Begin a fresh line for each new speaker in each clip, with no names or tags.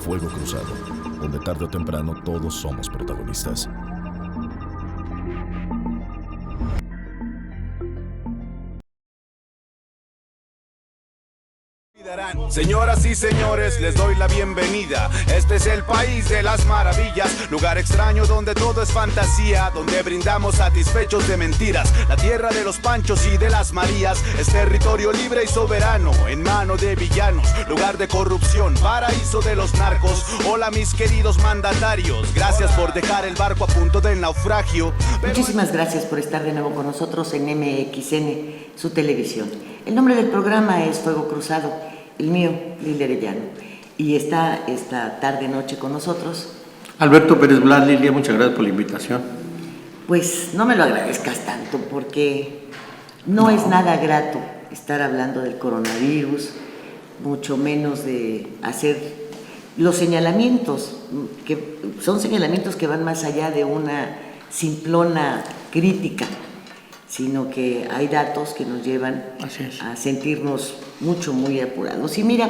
Fuego Cruzado, donde tarde o temprano todos somos protagonistas.
Señoras y señores, les doy la bienvenida. Este es el país de las maravillas, lugar extraño donde todo es fantasía, donde brindamos satisfechos de mentiras. La tierra de los Panchos y de las Marías es territorio libre y soberano en mano de villanos, lugar de corrupción, paraíso de los narcos. Hola mis queridos mandatarios, gracias por dejar el barco a punto del naufragio.
Muchísimas gracias por estar de nuevo con nosotros en MXN, su televisión. El nombre del programa es Fuego Cruzado, el mío, Lilia Arellano. Y está esta tarde-noche con nosotros
Alberto Pérez Blas. Lilia, muchas gracias por la invitación.
Pues no me lo agradezcas tanto, porque no es nada grato estar hablando del coronavirus, mucho menos de hacer los señalamientos, que son señalamientos que van más allá de una simplona crítica, sino que hay datos que nos llevan a sentirnos muy apurados. Y mira,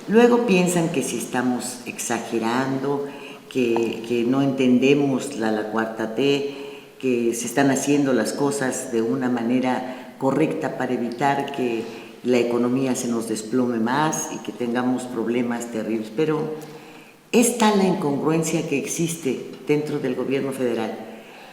luego piensan que si estamos exagerando, que no entendemos la cuarta T, que se están haciendo las cosas de una manera correcta para evitar que la economía se nos desplome más y que tengamos problemas terribles. Pero es tal la incongruencia que existe dentro del gobierno federal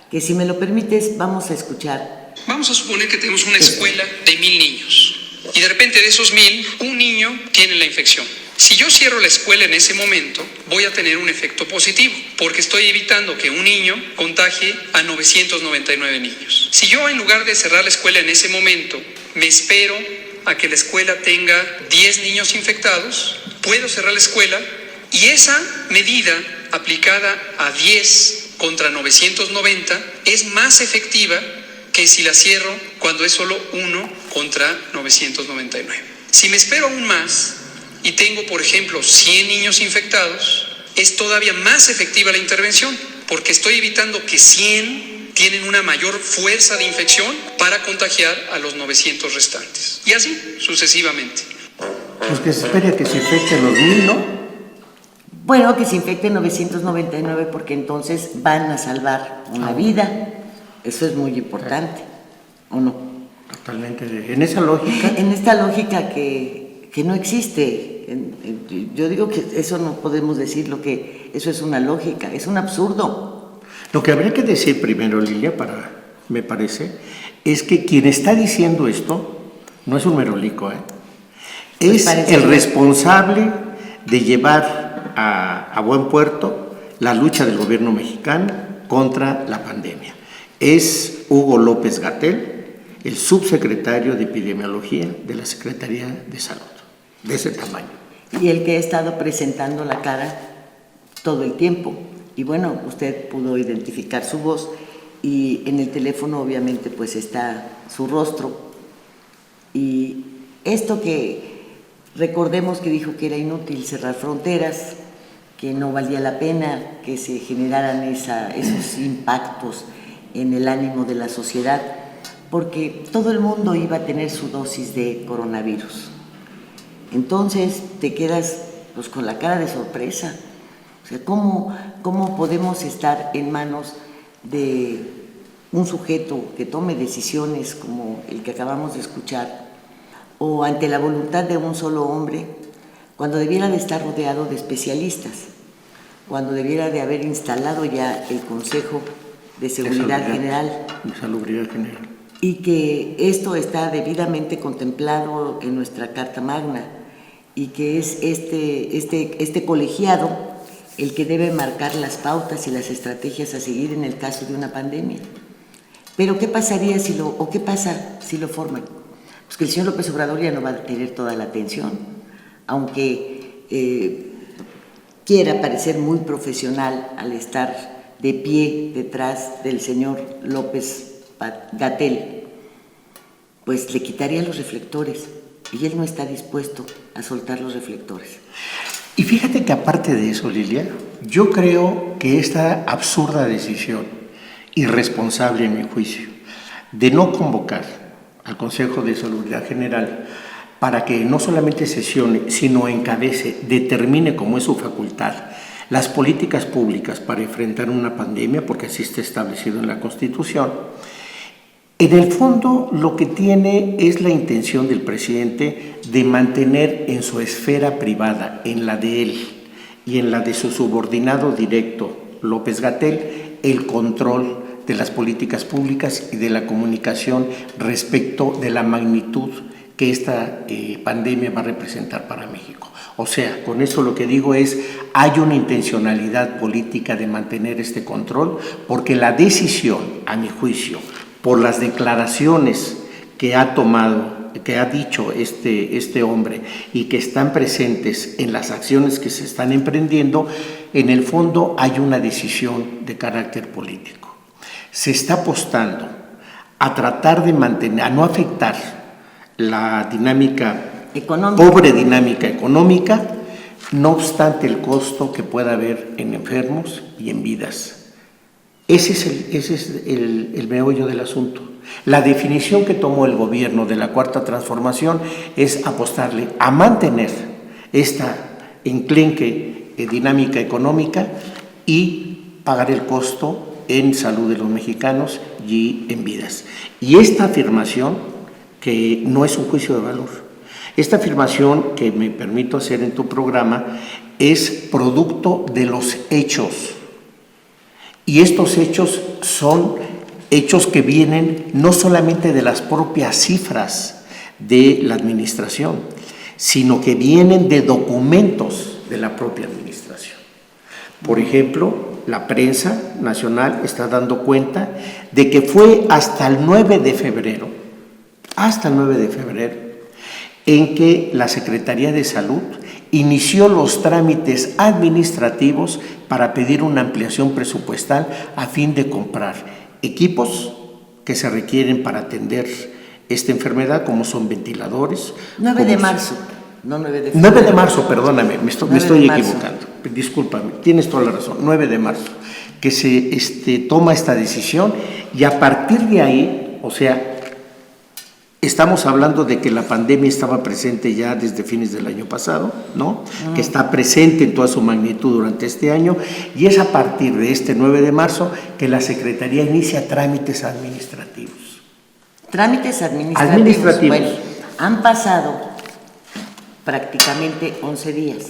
que, si me lo permites, vamos a escuchar.
Vamos a suponer que tenemos una escuela de 1000 niños y de repente de esos 1000, un niño tiene la infección. Si yo cierro la escuela en ese momento, voy a tener un efecto positivo, porque estoy evitando que un niño contagie a 999 niños. Si yo, en lugar de cerrar la escuela en ese momento, me espero a que la escuela tenga 10 niños infectados, puedo cerrar la escuela, y esa medida aplicada a 10 contra 990 es más efectiva que si la cierro cuando es solo 1 contra 999. Si me espero aún más y tengo, por ejemplo, 100 niños infectados, es todavía más efectiva la intervención, porque estoy evitando que 100 tienen una mayor fuerza de infección para contagiar a los 900 restantes. Y así sucesivamente.
Pues que se espere a que se infecten los 1000, ¿no?
Bueno, que se infecten 999, porque entonces van a salvar una vida. Eso es muy importante, ¿o no?
Totalmente. En esa lógica.
En esta lógica que no existe. Yo digo que eso no podemos decirlo, que eso es una lógica, es un absurdo.
Lo que habría que decir primero, Lilia, me parece, es que quien está diciendo esto no es un merolico, es el responsable de llevar a buen puerto la lucha del gobierno mexicano contra la pandemia. Es Hugo López-Gatell, el subsecretario de Epidemiología de la Secretaría de Salud, de ese tamaño.
Y el que ha estado presentando la cara todo el tiempo. Y bueno, usted pudo identificar su voz, y en el teléfono obviamente pues está su rostro. Y esto que recordemos que dijo que era inútil cerrar fronteras, que no valía la pena que se generaran esos impactos en el ánimo de la sociedad, porque todo el mundo iba a tener su dosis de coronavirus. Entonces te quedas pues con la cara de sorpresa. O sea, ¿cómo podemos estar en manos de un sujeto que tome decisiones como el que acabamos de escuchar, o ante la voluntad de un solo hombre, cuando debiera de estar rodeado de especialistas, cuando debiera de haber instalado ya el Consejo de Seguridad General,
de Salubridad General,
y que esto está debidamente contemplado en nuestra Carta Magna, y que es este colegiado el que debe marcar las pautas y las estrategias a seguir en el caso de una pandemia. Pero ¿qué pasaría qué pasa si lo forman? Pues que el señor López Obrador ya no va a tener toda la atención, aunque quiera parecer muy profesional al estar de pie detrás del señor López-Gatell, pues le quitaría los reflectores, y él no está dispuesto a soltar los reflectores.
Y fíjate que aparte de eso, Lilia, yo creo que esta absurda decisión, irresponsable en mi juicio, de no convocar al Consejo de Salubridad General para que no solamente sesione, sino encabece, determine como es su facultad las políticas públicas para enfrentar una pandemia, porque así está establecido en la Constitución. En el fondo, lo que tiene es la intención del presidente de mantener en su esfera privada, en la de él y en la de su subordinado directo, López-Gatell, el control de las políticas públicas y de la comunicación respecto de la magnitud que esta pandemia va a representar para México. O sea, con esto lo que digo es, hay una intencionalidad política de mantener este control, porque la decisión, a mi juicio, por las declaraciones que ha tomado, que ha dicho este hombre y que están presentes en las acciones que se están emprendiendo, en el fondo hay una decisión de carácter político. Se está apostando a tratar de mantener, a no afectar la dinámica pobre dinámica económica, no obstante el costo que pueda haber en enfermos y en vidas. Ese es el meollo del asunto. La definición que tomó el gobierno de la Cuarta Transformación es apostarle a mantener esta enclenque dinámica económica y pagar el costo en salud de los mexicanos y en vidas. Y esta afirmación, que no es un juicio de valor, esta afirmación que me permito hacer en tu programa es producto de los hechos. Y estos hechos son hechos que vienen no solamente de las propias cifras de la administración, sino que vienen de documentos de la propia administración. Por ejemplo, la prensa nacional está dando cuenta de que fue hasta el 9 de febrero, en que la Secretaría de Salud inició los trámites administrativos para pedir una ampliación presupuestal a fin de comprar equipos que se requieren para atender esta enfermedad, como son ventiladores.
9 de marzo, no 9 de febrero.
9 de marzo, perdóname, me estoy equivocando. Discúlpame, tienes toda la razón, 9 de marzo, que se toma esta decisión, y a partir de ahí, o sea, estamos hablando de que la pandemia estaba presente ya desde fines del año pasado, ¿no? Que está presente en toda su magnitud durante este año, y es a partir de este 9 de marzo que la Secretaría inicia trámites administrativos.
Trámites administrativos. Bueno, han pasado prácticamente 11 días.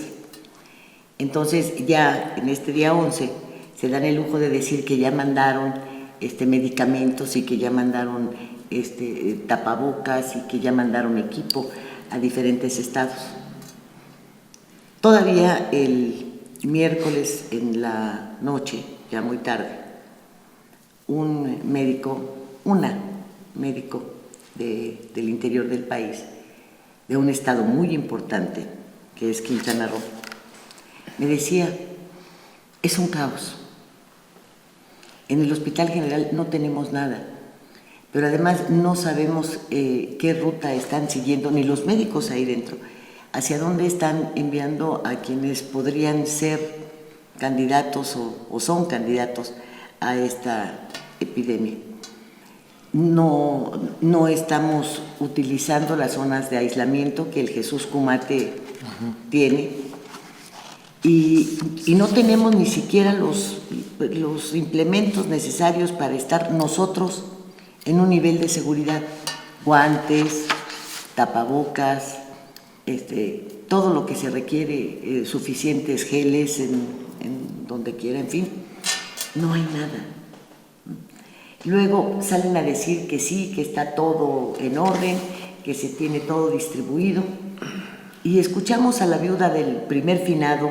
Entonces, ya en este día 11 se dan el lujo de decir que ya mandaron medicamentos y que ya mandaron tapabocas y que ya mandaron equipo a diferentes estados. Todavía el miércoles en la noche, ya muy tarde, una médico del interior del país, de un estado muy importante, que es Quintana Roo, me decía, es un caos. En el Hospital General no tenemos nada, pero además no sabemos qué ruta están siguiendo, ni los médicos ahí dentro, hacia dónde están enviando a quienes podrían ser candidatos o son candidatos a esta epidemia. No estamos utilizando las zonas de aislamiento que el Jesús Cumate tiene, y no tenemos ni siquiera los implementos necesarios para estar nosotros en un nivel de seguridad, guantes, tapabocas, todo lo que se requiere, suficientes geles en donde quiera, en fin, no hay nada. Luego salen a decir que sí, que está todo en orden, que se tiene todo distribuido, y escuchamos a la viuda del primer finado,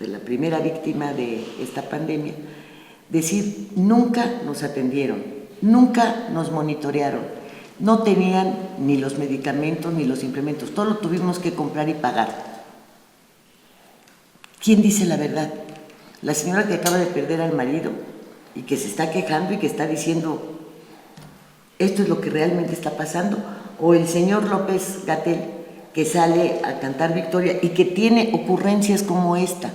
de la primera víctima de esta pandemia, decir, nunca nos atendieron, nunca nos monitorearon, no tenían ni los medicamentos ni los implementos, todo lo tuvimos que comprar y pagar. ¿Quién dice la verdad? ¿La señora que acaba de perder al marido y que se está quejando y que está diciendo esto es lo que realmente está pasando? ¿O el señor López-Gatell, que sale a cantar victoria y que tiene ocurrencias como esta?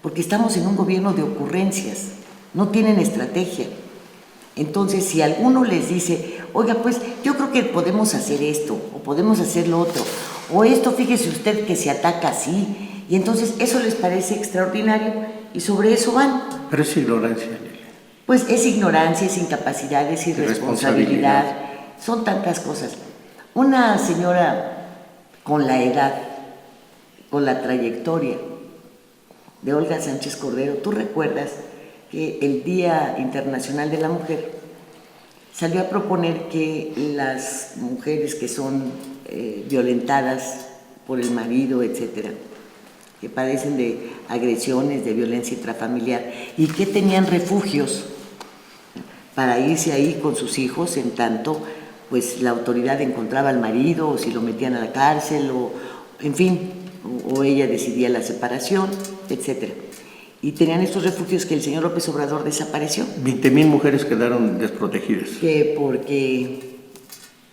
Porque estamos en un gobierno de ocurrencias, no tienen estrategia. Entonces, si alguno les dice, oiga, pues yo creo que podemos hacer esto, o podemos hacer lo otro, o esto fíjese usted que se ataca así, y entonces eso les parece extraordinario y sobre eso van.
Pero es ignorancia, Lilia.
Pues es ignorancia, es incapacidad, es irresponsabilidad, son tantas cosas. Una señora con la edad, con la trayectoria de Olga Sánchez Cordero, ¿tú recuerdas que el Día Internacional de la Mujer salió a proponer que las mujeres que son violentadas por el marido, etcétera, que padecen de agresiones, de violencia intrafamiliar y que tenían refugios para irse ahí con sus hijos en tanto pues la autoridad encontraba al marido o si lo metían a la cárcel o en fin, o ella decidía la separación, etcétera. Y tenían estos refugios que el señor López Obrador desapareció.
20,000 mujeres quedaron desprotegidas.
Que porque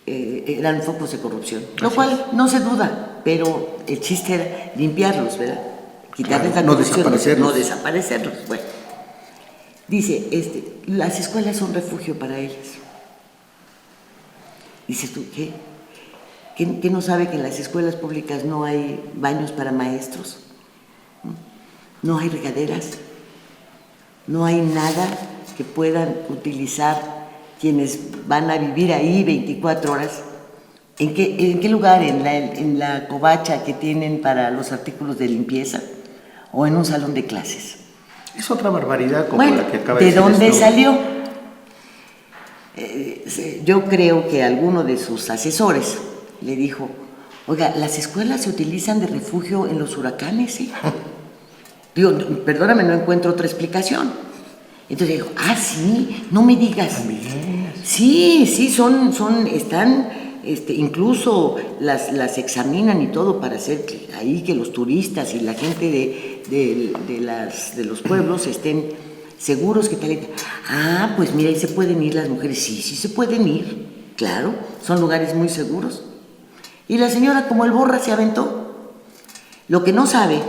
eran focos de corrupción, lo cual no se duda, pero el chiste era limpiarlos, ¿verdad? Quitarles la corrupción, no desaparecerlos. Bueno, dice, las escuelas son refugio para ellas. Dices tú, ¿qué? ¿Que no sabe que en las escuelas públicas no hay baños para maestros? No hay regaderas, no hay nada que puedan utilizar quienes van a vivir ahí 24 horas. ¿En qué lugar? ¿En la covacha que tienen para los artículos de limpieza? ¿O en un salón de clases?
Es otra barbaridad como
bueno,
la que acaba de decir.
¿de dónde
esto
salió? Yo creo que alguno de sus asesores le dijo, oiga, las escuelas se utilizan de refugio en los huracanes, ¿sí? Digo, perdóname, no encuentro otra explicación. Entonces dijo, sí, no me digas. Sí, están, incluso las examinan y todo para hacer ahí que los turistas y la gente de los pueblos estén seguros que tal. Pues mira, ahí se pueden ir las mujeres. Sí se pueden ir, claro, son lugares muy seguros. Y la señora como el borra se aventó. Lo que no sabe,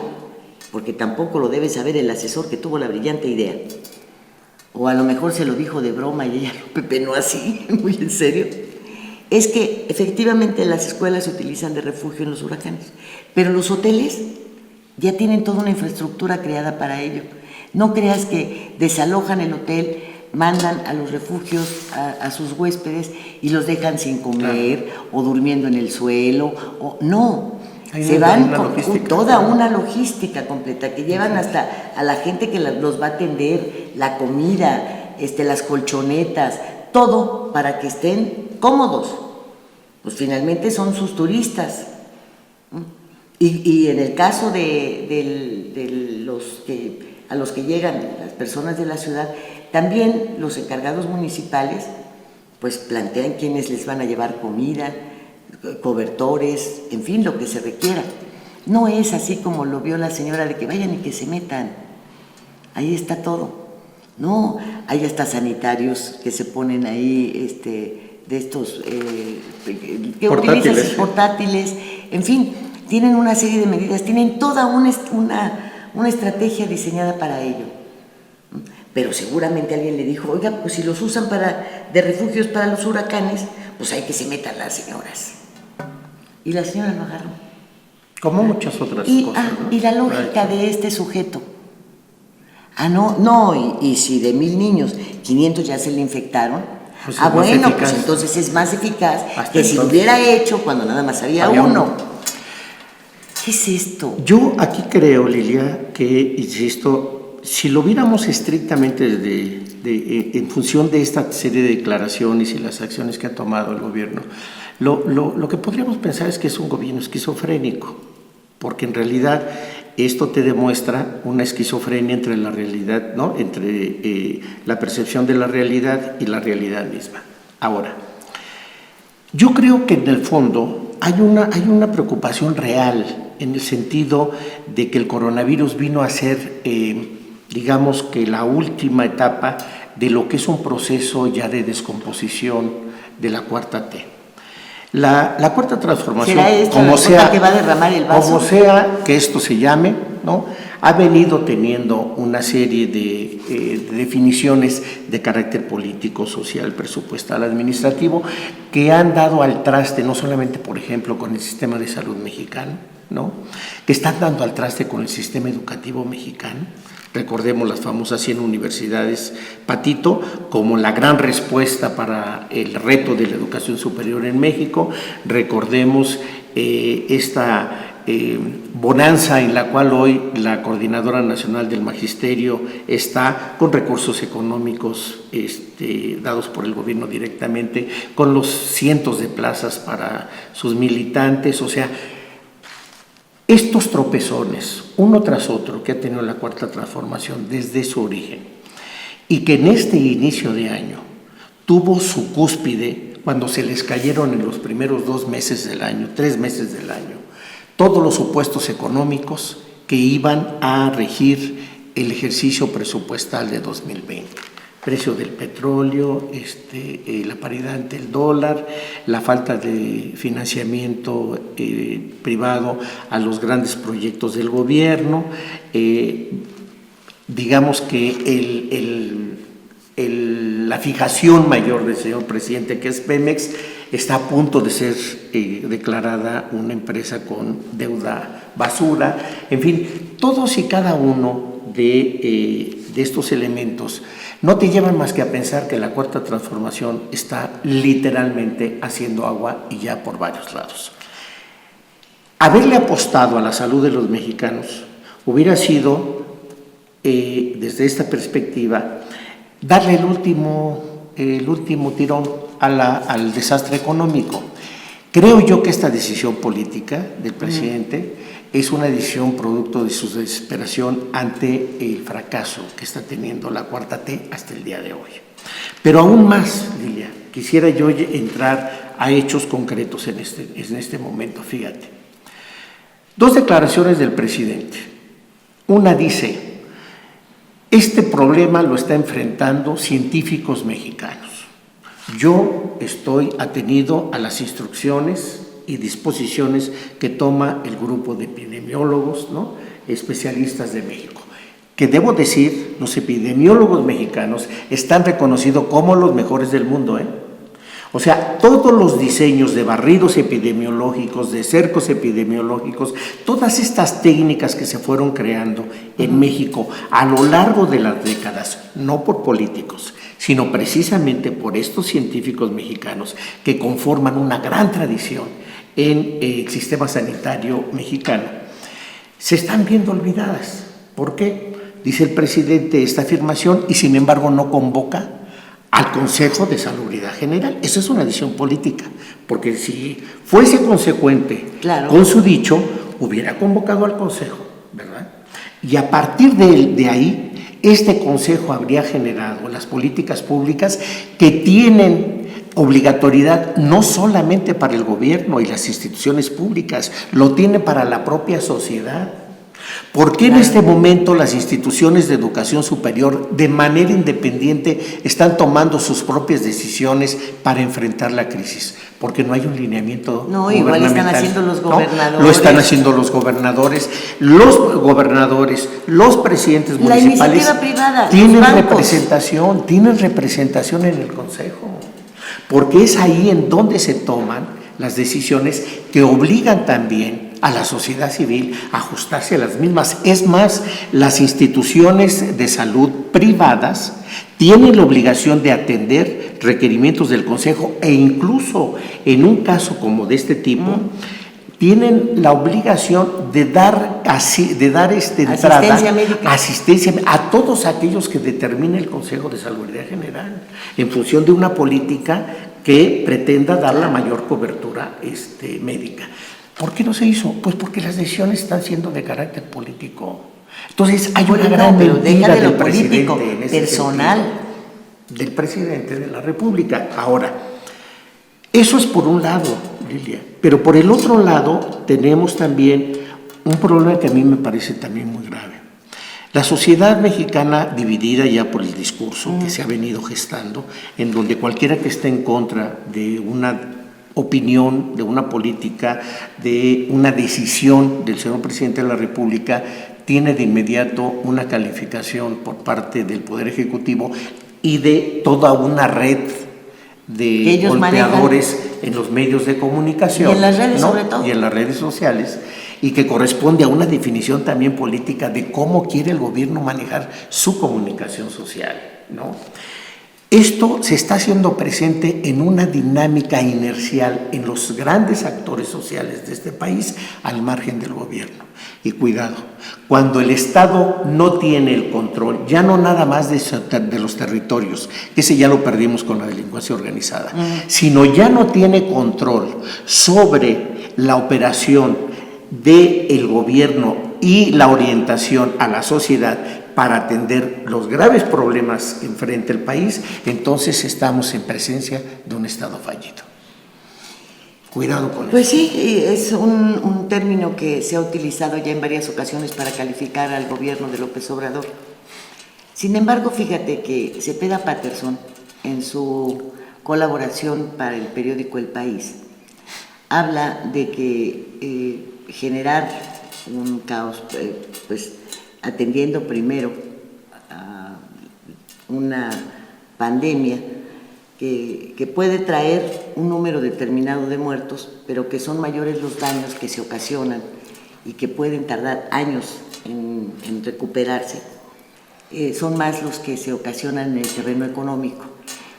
porque tampoco lo debe saber el asesor que tuvo la brillante idea, o a lo mejor se lo dijo de broma y ella lo pepenó así, muy en serio, es que efectivamente las escuelas se utilizan de refugio en los huracanes, pero los hoteles ya tienen toda una infraestructura creada para ello. No creas que desalojan el hotel, mandan a los refugios a sus huéspedes y los dejan sin comer o durmiendo en el suelo, no. Se van con toda una logística completa que llevan hasta a la gente que los va a atender, la comida, las colchonetas, todo para que estén cómodos. Pues finalmente son sus turistas. Y en el caso de a los que llegan las personas de la ciudad, también los encargados municipales pues plantean quiénes les van a llevar comida, cobertores, en fin, lo que se requiera. No es así como lo vio la señora de que vayan y que se metan. Ahí está todo. No, hay hasta sanitarios que se ponen ahí, de estos que utilizan portátiles, en fin, tienen una serie de medidas, tienen toda una estrategia diseñada para ello. Pero seguramente alguien le dijo, oiga, pues si los usan de refugios para los huracanes, pues hay que se metan las señoras. Y la señora lo agarró.
Como muchas otras cosas, ¿no?
Y la lógica de este sujeto. Y si de 1,000 niños, 500 ya se le infectaron, pues pues entonces es más eficaz que si lo hubiera hecho cuando nada más había uno. ¿Qué es esto?
Yo aquí creo, Lilia, que, insisto, si lo viéramos estrictamente en función de esta serie de declaraciones y las acciones que ha tomado el gobierno, lo que podríamos pensar es que es un gobierno esquizofrénico, porque en realidad esto te demuestra una esquizofrenia entre la realidad, ¿no? Entre la percepción de la realidad y la realidad misma. Ahora, yo creo que en el fondo hay una preocupación real en el sentido de que el coronavirus vino a ser, digamos que la última etapa de lo que es un proceso ya de descomposición de la cuarta T. La cuarta transformación,
¿será esta como la sea que va a derramar el vaso?
Como sea que esto se llame, ¿no? ha venido teniendo una serie de definiciones de carácter político, social, presupuestal, administrativo, que han dado al traste, no solamente, por ejemplo, con el sistema de salud mexicano, ¿no?, que están dando al traste con el sistema educativo mexicano. Recordemos las famosas 100 universidades, Patito, como la gran respuesta para el reto de la educación superior en México. Recordemos esta bonanza en la cual hoy la Coordinadora Nacional del Magisterio está con recursos económicos dados por el gobierno directamente, con los cientos de plazas para sus militantes. O sea, estos tropezones, uno tras otro, que ha tenido la Cuarta Transformación desde su origen, y que en este inicio de año tuvo su cúspide cuando se les cayeron en los primeros 2 meses del año, 3 meses del año, todos los supuestos económicos que iban a regir el ejercicio presupuestal de 2020. Precio del petróleo, la paridad ante el dólar, la falta de financiamiento privado a los grandes proyectos del gobierno, digamos que la fijación mayor del señor presidente, que es Pemex, está a punto de ser declarada una empresa con deuda basura. En fin, todos y cada uno de estos elementos no te llevan más que a pensar que la Cuarta Transformación está literalmente haciendo agua, y ya por varios lados. Haberle apostado a la salud de los mexicanos hubiera sido, desde esta perspectiva, darle el último tirón al desastre económico. Creo yo que esta decisión política del presidente es una decisión producto de su desesperación ante el fracaso que está teniendo la Cuarta T hasta el día de hoy. Pero aún más, Lilia, quisiera yo entrar a hechos concretos en este momento. Fíjate, 2 declaraciones del presidente. Una dice: este problema lo está enfrentando científicos mexicanos. Yo estoy atenido a las instrucciones y disposiciones que toma el grupo de epidemiólogos, ¿no?, especialistas de México, que debo decir, los epidemiólogos mexicanos están reconocidos como los mejores del mundo, O sea, todos los diseños de barridos epidemiológicos, de cercos epidemiológicos, todas estas técnicas que se fueron creando en México a lo largo de las décadas, no por políticos, sino precisamente por estos científicos mexicanos que conforman una gran tradición en el sistema sanitario mexicano, se están viendo olvidadas. ¿Por qué? Dice el presidente esta afirmación y sin embargo no convoca al Consejo de Salubridad General. Eso es una decisión política, porque si fuese consecuente con su dicho, hubiera convocado al Consejo, ¿verdad? Y a partir de ahí, este Consejo habría generado las políticas públicas que tienen obligatoriedad no solamente para el gobierno y las instituciones públicas, lo tiene para la propia sociedad. ¿Por qué en este momento las instituciones de educación superior de manera independiente están tomando sus propias decisiones para enfrentar la crisis? Porque no hay un lineamiento gubernamental.
Igual están haciendo los gobernadores.
Lo están haciendo los gobernadores, los presidentes municipales.
La iniciativa privada,
tienen representación en el Consejo, porque es ahí en donde se toman las decisiones que obligan también a la sociedad civil a ajustarse a las mismas. Es más, las instituciones de salud privadas tienen la obligación de atender requerimientos del Consejo e incluso en un caso como de este tipo, tienen la obligación de dar asistencia a todos aquellos que determine el Consejo de Salubridad General en función de una política que pretenda dar la mayor cobertura médica. ¿Por qué no se hizo? Pues porque las decisiones están siendo de carácter político. Entonces hay una gran mentira del político,
personal,
del presidente de la República. Ahora, eso es por un lado, Lilia, pero por el otro lado tenemos también un problema que a mí me parece también muy grave. La sociedad mexicana dividida ya por el discurso que se ha venido gestando, en donde cualquiera que esté en contra de una opinión, de una política, de una decisión del señor presidente de la República, tiene de inmediato una calificación por parte del Poder Ejecutivo y de toda una red de golpeadores en los medios de comunicación.
Y en las redes, ¿no? Sobre todo.
Y en las redes sociales, y que corresponde a una definición también política de cómo quiere el gobierno manejar su comunicación social, ¿no? Esto se está haciendo presente en una dinámica inercial en los grandes actores sociales de este país al margen del gobierno. Y cuidado, cuando el Estado no tiene el control, ya no nada más de los territorios, que ese ya lo perdimos con la delincuencia organizada, sino ya no tiene control sobre la operación del gobierno y la orientación a la sociedad para atender los graves problemas que enfrenta el país, entonces estamos en presencia de un Estado fallido. Cuidado con eso.
Pues sí, es un término que se ha utilizado ya en varias ocasiones para calificar al gobierno de López Obrador. Sin embargo, fíjate que Cepeda Patterson, en su colaboración para el periódico El País, habla de que generar un caos, pues atendiendo primero a una pandemia que puede traer un número determinado de muertos, pero que son mayores los daños que se ocasionan y que pueden tardar años en recuperarse, son más los que se ocasionan en el terreno económico.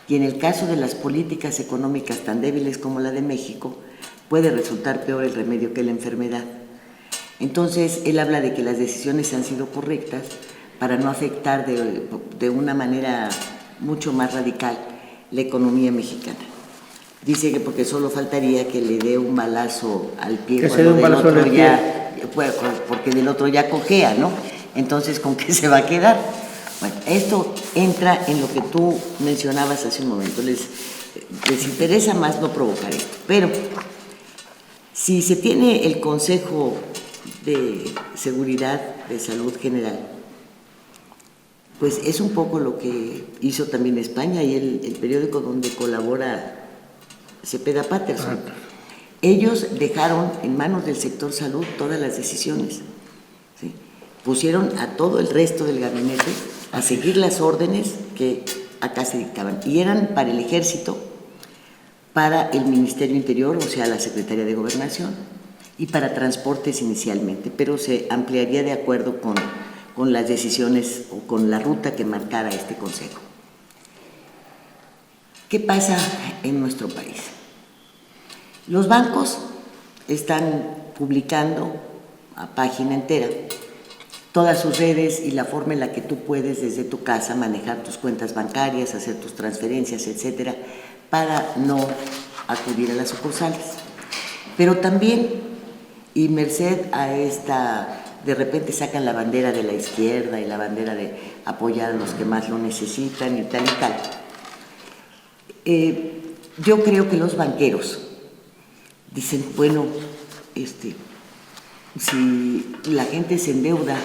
Y en el caso de las políticas económicas tan débiles como la de México, puede resultar peor el remedio que la enfermedad. Entonces, él habla de que las decisiones han sido correctas para no afectar de una manera mucho más radical la economía mexicana. Dice que porque solo faltaría que le dé un balazo al pie,
que cuando del otro ya,
porque del otro ya cojea, ¿no? Entonces, ¿con qué se va a quedar? Bueno, esto entra en lo que tú mencionabas hace un momento. Les interesa más no provocar esto, pero si se tiene el Consejo de Seguridad de Salud General, pues es un poco lo que hizo también España y el periódico donde colabora Cepeda Patterson. Ellos dejaron en manos del sector salud todas las decisiones, ¿sí? Pusieron a todo el resto del gabinete a seguir las órdenes que acá se dictaban, y eran para el Ejército, para el Ministerio Interior, o sea, la Secretaría de Gobernación, y para transportes inicialmente, pero se ampliaría de acuerdo con las decisiones o con la ruta que marcara este Consejo. ¿Qué pasa en nuestro país? Los bancos están publicando a página entera todas sus redes y la forma en la que tú puedes desde tu casa manejar tus cuentas bancarias, hacer tus transferencias, etcétera, para no acudir a las sucursales. Pero también, y merced a esta, de repente sacan la bandera de la izquierda y la bandera de apoyar a los que más lo necesitan y tal y tal. Yo creo que los banqueros dicen, bueno, si la gente se endeuda,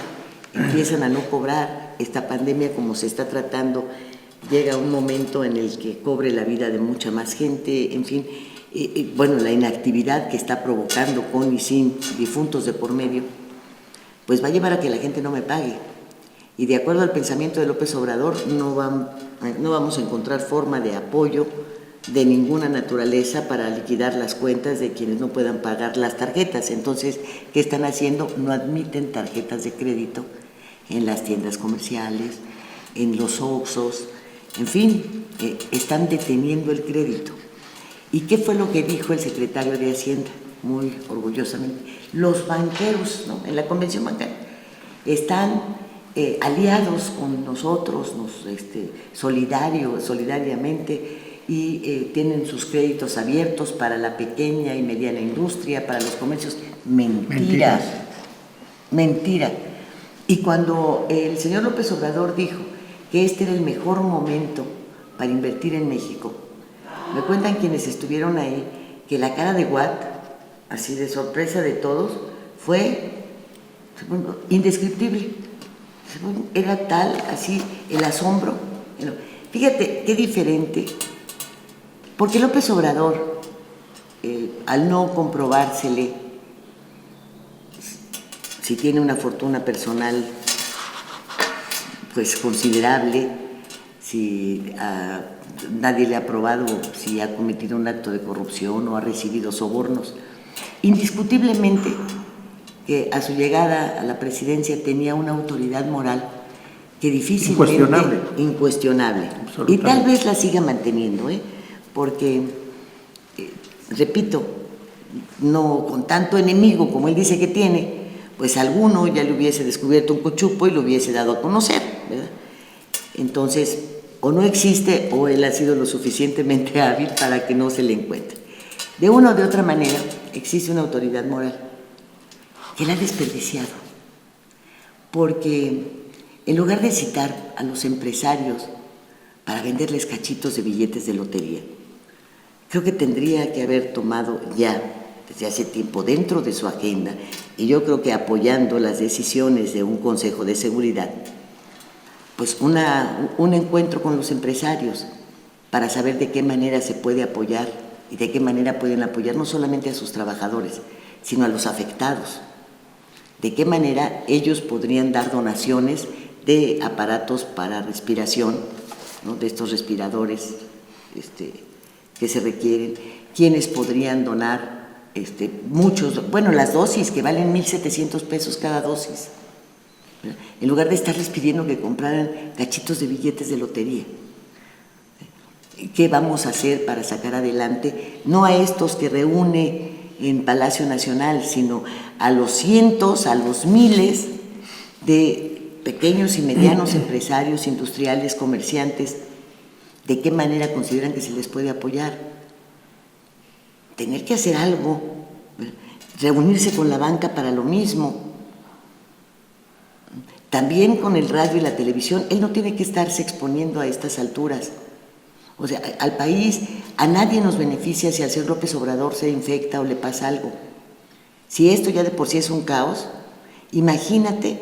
empiezan a no cobrar, esta pandemia como se está tratando, llega un momento en el que cobre la vida de mucha más gente, en fin, bueno, la inactividad que está provocando con y sin difuntos de por medio, pues va a llevar a que la gente no me pague. Y de acuerdo al pensamiento de López Obrador, no vamos a encontrar forma de apoyo de ninguna naturaleza para liquidar las cuentas de quienes no puedan pagar las tarjetas. Entonces, ¿qué están haciendo? No admiten tarjetas de crédito en las tiendas comerciales, en los Oxxos, en fin, están deteniendo el crédito. ¿Y qué fue lo que dijo el secretario de Hacienda? Muy orgullosamente, los banqueros, ¿no?, en la convención bancaria están aliados con nosotros, solidariamente, y tienen sus créditos abiertos para la pequeña y mediana industria, para los comercios. Mentira. Y cuando el señor López Obrador dijo que este era el mejor momento para invertir en México, me cuentan quienes estuvieron ahí que la cara de Watt, así de sorpresa de todos, fue indescriptible. Era tal, así, el asombro. Fíjate qué diferente, porque López Obrador, al no comprobársele, si tiene una fortuna personal pues considerable, si nadie le ha probado si ha cometido un acto de corrupción o ha recibido sobornos. Indiscutiblemente que a su llegada a la presidencia tenía una autoridad moral que difícilmente incuestionable. Y tal vez la siga manteniendo, porque, repito, no con tanto enemigo como él dice que tiene, pues alguno ya le hubiese descubierto un cochupo y lo hubiese dado a conocer, ¿verdad? Entonces, o no existe o él ha sido lo suficientemente hábil para que no se le encuentre. De una o de otra manera, existe una autoridad moral que la ha desperdiciado, porque en lugar de citar a los empresarios para venderles cachitos de billetes de lotería, creo que tendría que haber tomado ya, desde hace tiempo, dentro de su agenda, y yo creo que apoyando las decisiones de un Consejo de Seguridad, pues un encuentro con los empresarios para saber de qué manera se puede apoyar y de qué manera pueden apoyar no solamente a sus trabajadores, sino a los afectados. De qué manera ellos podrían dar donaciones de aparatos para respiración, ¿no? De estos respiradores que se requieren, quienes podrían donar muchos, bueno, las dosis que valen 1,700 pesos cada dosis, en lugar de estarles pidiendo que compraran cachitos de billetes de lotería. ¿Qué vamos a hacer para sacar adelante, no a estos que reúne en Palacio Nacional, sino a los cientos, a los miles de pequeños y medianos empresarios, industriales, comerciantes? ¿De qué manera consideran que se les puede apoyar? Tener que hacer algo, reunirse con la banca para lo mismo. También con el radio y la televisión, él no tiene que estarse exponiendo a estas alturas. O sea, al país, a nadie nos beneficia si al señor López Obrador se infecta o le pasa algo. Si esto ya de por sí es un caos, imagínate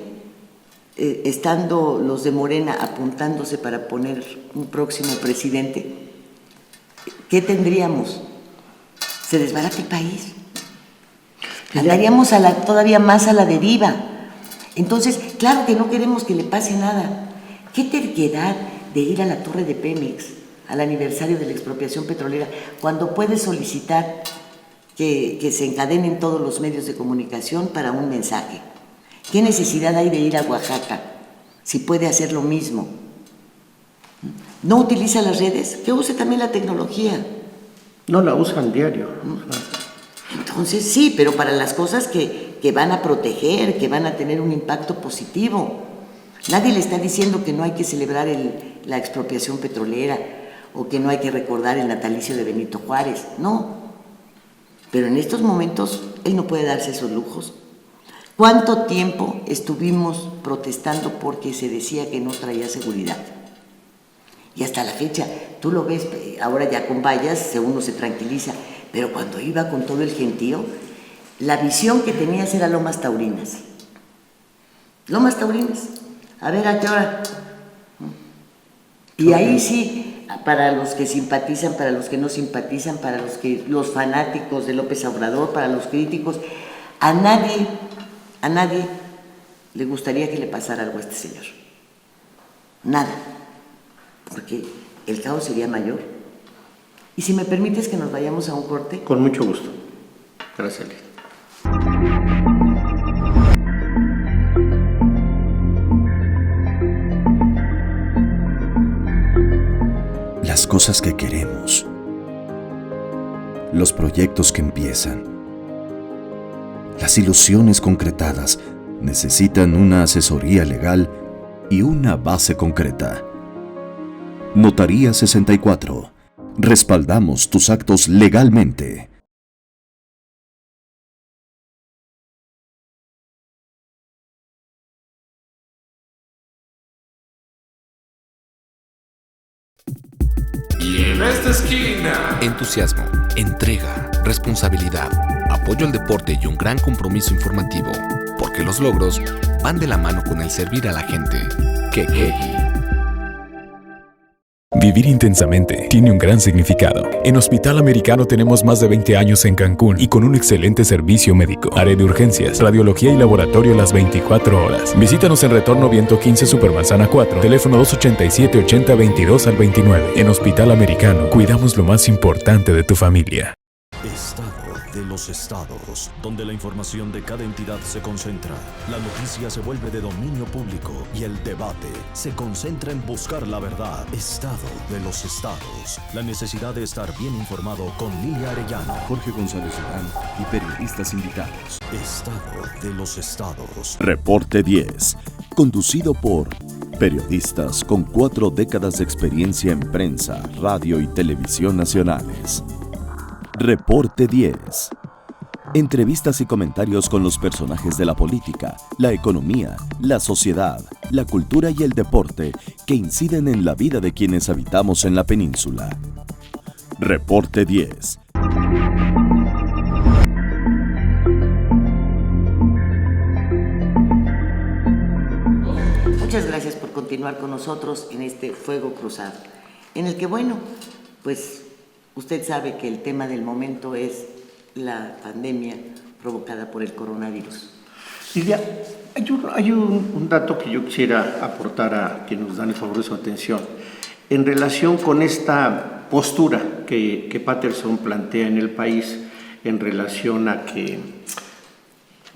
estando los de Morena apuntándose para poner un próximo presidente, ¿qué tendríamos? Se desbarata el país. Andaríamos todavía más a la deriva. Entonces, claro que no queremos que le pase nada. ¿Qué terquedad de ir a la torre de Pemex, al aniversario de la expropiación petrolera, cuando puede solicitar que se encadenen todos los medios de comunicación para un mensaje? ¿Qué necesidad hay de ir a Oaxaca si puede hacer lo mismo? ¿No utiliza las redes? Que use también la tecnología.
No la usan diario.
Entonces sí, pero para las cosas que van a proteger, que van a tener un impacto positivo. Nadie le está diciendo que no hay que celebrar la expropiación petrolera o que no hay que recordar el natalicio de Benito Juárez, no. Pero en estos momentos él no puede darse esos lujos. ¿Cuánto tiempo estuvimos protestando porque se decía que no traía seguridad? Y hasta la fecha, tú lo ves, ahora ya con vallas uno se tranquiliza, pero cuando iba con todo el gentío, la visión que tenías era Lomas Taurinas. Lomas Taurinas, a ver a qué hora. Y ahí sí, para los que simpatizan, para los que no simpatizan, para los fanáticos de López Obrador, para los críticos, a nadie le gustaría que le pasara algo a este señor. Nada. Porque el caos sería mayor. Y si me permites que nos vayamos a un corte.
Con mucho gusto. Gracias, Lidia.
Las cosas que queremos, los proyectos que empiezan, las ilusiones concretadas necesitan una asesoría legal y una base concreta. Notaría 64. Respaldamos tus actos legalmente.
Y en esta esquina,
entusiasmo, entrega, responsabilidad, apoyo al deporte y un gran compromiso informativo, porque los logros van de la mano con el servir a la gente. Kekegi.
Vivir intensamente tiene un gran significado. En Hospital Americano tenemos más de 20 años en Cancún y con un excelente servicio médico. Área de urgencias, radiología y laboratorio las 24 horas. Visítanos en Retorno Viento 15 Supermanzana 4, teléfono 287-80-22 al 29. En Hospital Americano, cuidamos lo más importante de tu familia.
Estado de los estados, donde la información de cada entidad se concentra, la noticia se vuelve de dominio público y el debate se concentra en buscar la verdad. Estado de los estados, la necesidad de estar bien informado con Lilia Arellano,
Jorge González Durán y periodistas invitados.
Estado de los estados.
Reporte 10, conducido por periodistas con 4 décadas de experiencia en prensa, radio y televisión nacionales. Reporte 10. Entrevistas y comentarios con los personajes de la política, la economía, la sociedad, la cultura y el deporte que inciden en la vida de quienes habitamos en la península. Reporte 10.
Muchas gracias por continuar con nosotros en este Fuego Cruzado, en el que, bueno, pues usted sabe que el tema del momento es la pandemia provocada por el coronavirus.
Lidia, hay un dato que yo quisiera aportar a quienes nos dan el favor de su atención en relación con esta postura que Patterson plantea en el país en relación a que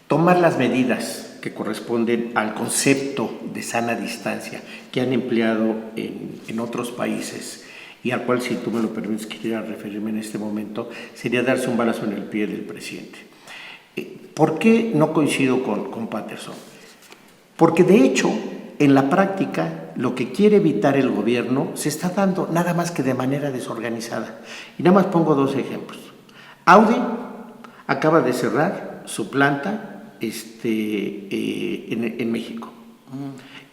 tomar las medidas que corresponden al concepto de sana distancia que han empleado en otros países y al cual, si tú me lo permites, quisiera referirme en este momento, sería darse un balazo en el pie del presidente. ¿Por qué no coincido con Patterson? Porque de hecho, en la práctica, lo que quiere evitar el gobierno se está dando nada más que de manera desorganizada. Y nada más pongo 2 ejemplos. Audi acaba de cerrar su planta en México.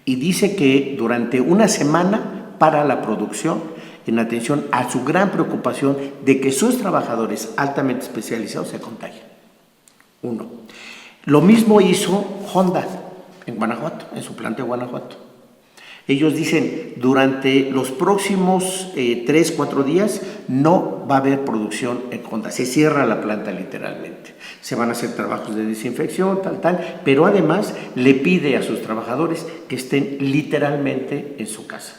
Y dice que durante una semana para la producción en atención a su gran preocupación de que sus trabajadores altamente especializados se contagien. 1. Lo mismo hizo Honda en Guanajuato, en su planta de Guanajuato. Ellos dicen, durante los próximos 3-4 días no va a haber producción en Honda, se cierra la planta literalmente. Se van a hacer trabajos de desinfección, pero además le pide a sus trabajadores que estén literalmente en su casa.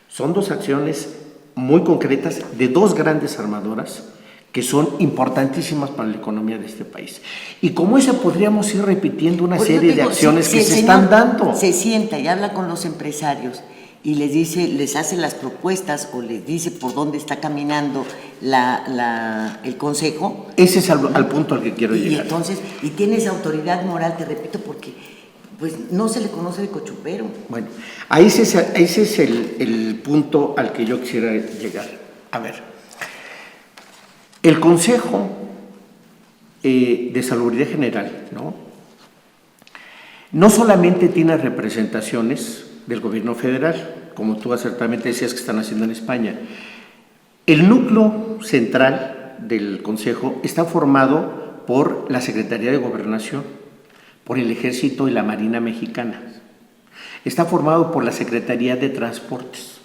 Son 2 acciones muy concretas de 2 grandes armadoras que son importantísimas para la economía de este país. Y como esa podríamos ir repitiendo una serie de acciones que se están dando.
Se sienta y habla con los empresarios y les dice, les hace las propuestas o les dice por dónde está caminando el consejo.
Ese es al punto al que quiero llegar.
Y entonces, y tiene esa autoridad moral, te repito, porque pues no se le conoce de cochupero.
Bueno, ese es el punto al que yo quisiera llegar. A ver, el Consejo de Salubridad General, no solamente tiene representaciones del gobierno federal, como tú acertadamente decías que están haciendo en España. El núcleo central del Consejo está formado por la Secretaría de Gobernación, por el Ejército y la Marina Mexicana. Está formado por la Secretaría de Transportes.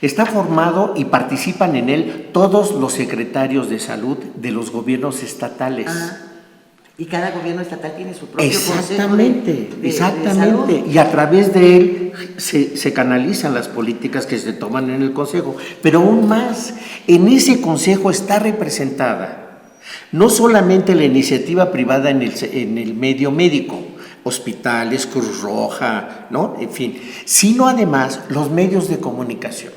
Está formado y participan en él todos los secretarios de salud de los gobiernos estatales.
Y cada gobierno estatal tiene su propio
exactamente,
consejo de salud.
Y a través de él se canalizan las políticas que se toman en el consejo. Pero aún más, en ese consejo está representada no solamente la iniciativa privada en el medio médico, hospitales, Cruz Roja, en fin, sino además los medios de comunicación.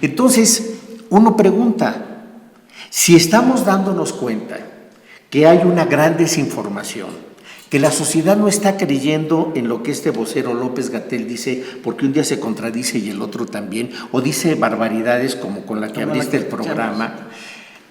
Entonces, uno pregunta, si estamos dándonos cuenta que hay una gran desinformación, que la sociedad no está creyendo en lo que este vocero López-Gatell dice, porque un día se contradice y el otro también, o dice barbaridades como con la que abriste el programa,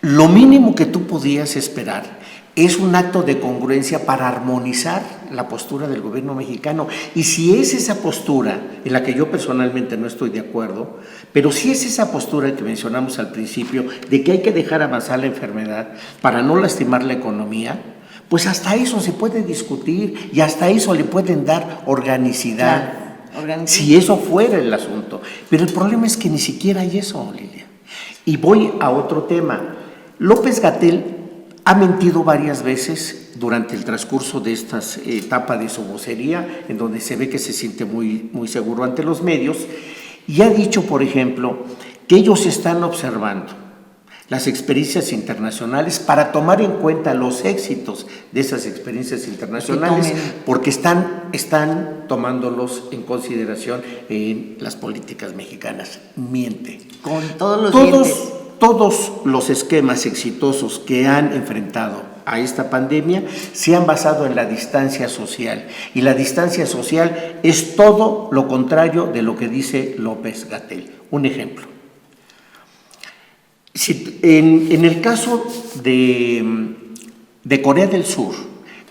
lo mínimo que tú podías esperar es un acto de congruencia para armonizar la postura del gobierno mexicano. Y si es esa postura, en la que yo personalmente no estoy de acuerdo, pero si es esa postura que mencionamos al principio, de que hay que dejar avanzar la enfermedad para no lastimar la economía, pues hasta eso se puede discutir y hasta eso le pueden dar organicidad. Si eso fuera el asunto. Pero el problema es que ni siquiera hay eso, Lilia. Y voy a otro tema. López-Gatell ha mentido varias veces durante el transcurso de esta etapa de su vocería, en donde se ve que se siente muy, muy seguro ante los medios, y ha dicho, por ejemplo, que ellos están observando las experiencias internacionales para tomar en cuenta los éxitos de esas experiencias internacionales, porque están tomándolos en consideración en las políticas mexicanas. Miente.
Con
Todos los esquemas exitosos que han enfrentado a esta pandemia se han basado en la distancia social, y la distancia social es todo lo contrario de lo que dice López-Gatell. Un ejemplo. En el caso de Corea del Sur,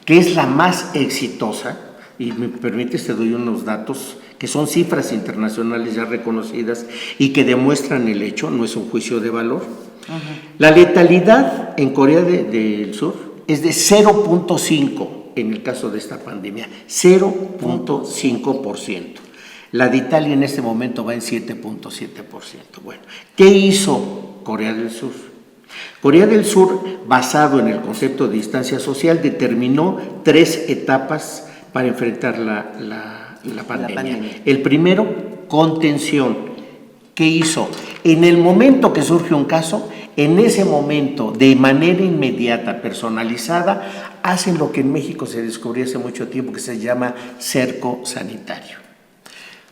que es la más exitosa, y me permites, te doy unos datos que son cifras internacionales ya reconocidas y que demuestran el hecho, no es un juicio de valor. La letalidad en Corea del Sur es de 0.5 en el caso de esta pandemia, 0.5%. La de Italia en este momento va en 7.7%. Bueno, ¿qué hizo Corea del Sur? Corea del Sur, basado en el concepto de distancia social, determinó 3 etapas para enfrentar la pandemia. El primero, contención. ¿Qué hizo? En el momento que surge un caso, en ese momento, de manera inmediata, personalizada, hacen lo que en México se descubrió hace mucho tiempo, que se llama cerco sanitario.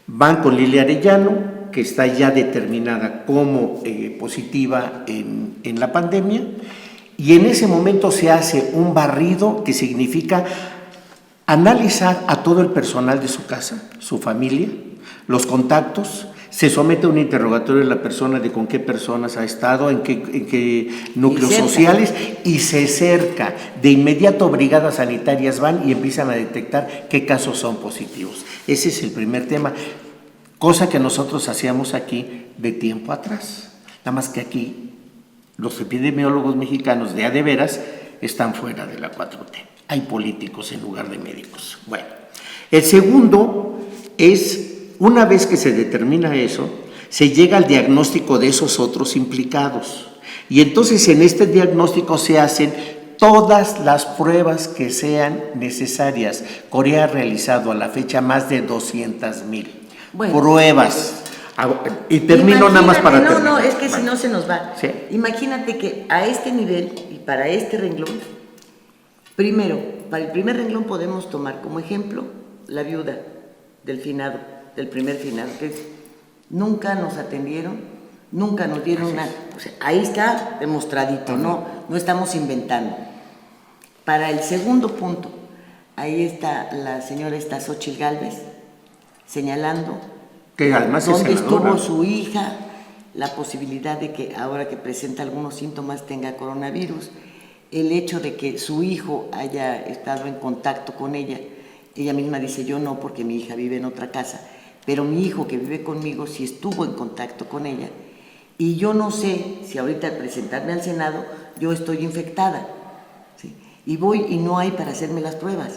Van con Lilia Arellano, que está ya determinada como positiva en la pandemia, y en ese momento se hace un barrido que significa analizar a todo el personal de su casa, su familia, los contactos. Se somete a un interrogatorio de la persona de con qué personas ha estado, en qué núcleos sociales, y se cerca. De inmediato brigadas sanitarias van y empiezan a detectar qué casos son positivos. Ese es el primer tema, cosa que nosotros hacíamos aquí de tiempo atrás. Nada más que aquí los epidemiólogos mexicanos de a de veras están fuera de la 4T. Hay políticos en lugar de médicos. Bueno, el segundo es, una vez que se determina eso, se llega al diagnóstico de esos otros implicados. Y entonces en este diagnóstico se hacen todas las pruebas que sean necesarias. Corea ha realizado a la fecha más de 200,000 pruebas. Y termino nada más para terminar.
No, es que si no se nos va. ¿Sí? Imagínate que a este nivel y para este renglón, primero, para el primer renglón podemos tomar como ejemplo la viuda del finado, del primer finado, que nunca nos atendieron, nunca nos dieron nada. O sea, ahí está demostradito, no estamos inventando. Para el segundo punto, ahí está la señora Xochitl Gálvez señalando
que además
dónde estuvo su hija, la posibilidad de que ahora que presenta algunos síntomas tenga coronavirus, el hecho de que su hijo haya estado en contacto con ella. Ella misma dice, yo no, porque mi hija vive en otra casa, pero mi hijo que vive conmigo sí estuvo en contacto con ella, y yo no sé si ahorita al presentarme al Senado yo estoy infectada, ¿sí? Y voy y no hay para hacerme las pruebas,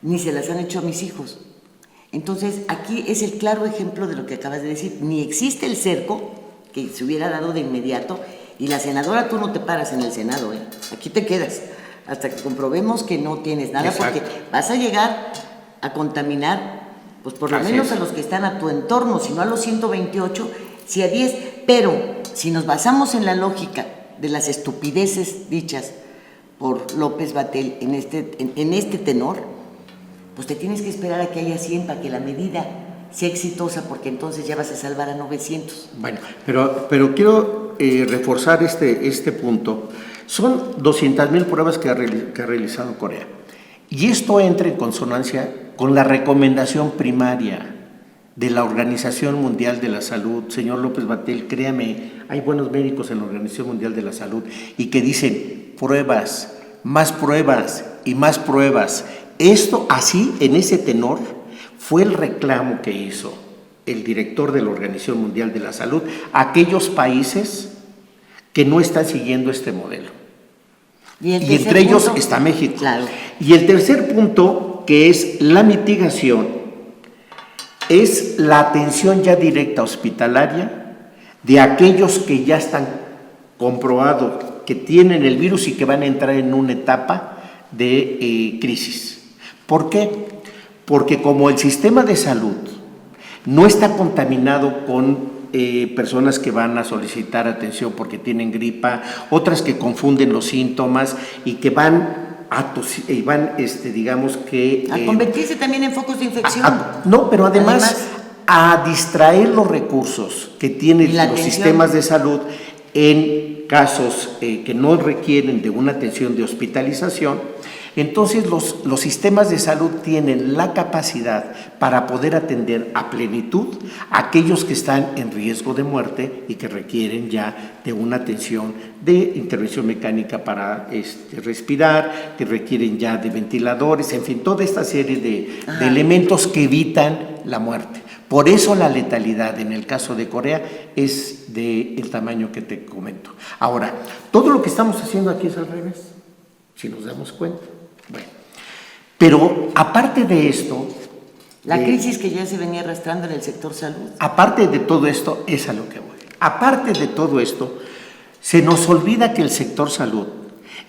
ni se las han hecho a mis hijos. Entonces aquí es el claro ejemplo de lo que acabas de decir, ni existe el cerco que se hubiera dado de inmediato, y la senadora, tú no te paras en el Senado, aquí te quedas hasta que comprobemos que no tienes nada. Exacto. Porque vas a llegar a contaminar, pues por lo menos a los que están a tu entorno, si no a los 128, si a 10, pero si nos basamos en la lógica de las estupideces dichas por López-Gatell en este tenor, pues te tienes que esperar a que haya 100 para que la medida sea exitosa, porque entonces ya vas a salvar a 900.
Bueno, pero quiero reforzar este punto. Son 200,000 pruebas que ha realizado Corea. Y esto entra en consonancia con la recomendación primaria de la Organización Mundial de la Salud. Señor López-Gatell, créame, hay buenos médicos en la Organización Mundial de la Salud y que dicen pruebas, más pruebas y más pruebas. Esto así, en ese tenor, fue el reclamo que hizo el director de la Organización Mundial de la Salud a aquellos países que no están siguiendo este modelo. Y entre ellos está México.
Claro.
Y el tercer punto, que es la mitigación, es la atención ya directa hospitalaria de aquellos que ya están comprobados que tienen el virus y que van a entrar en una etapa de crisis. ¿Por qué? Porque como el sistema de salud no está contaminado con personas que van a solicitar atención porque tienen gripa, otras que confunden los síntomas y que van a digamos que...
a convertirse también en focos de infección.
No, pero además a distraer los recursos que tienen los sistemas de salud en casos que no requieren de una atención de hospitalización. Entonces los sistemas de salud tienen la capacidad para poder atender a plenitud a aquellos que están en riesgo de muerte y que requieren ya de una atención de intervención mecánica para respirar, que requieren ya de ventiladores, en fin, toda esta serie de elementos que evitan la muerte. Por eso la letalidad en el caso de Corea es del tamaño que te comento. Ahora, todo lo que estamos haciendo aquí es al revés, si nos damos cuenta. Bueno, pero aparte de esto...
La crisis que ya se venía arrastrando en el sector salud.
Aparte de todo esto, es a lo que voy. Aparte de todo esto, se nos olvida que el sector salud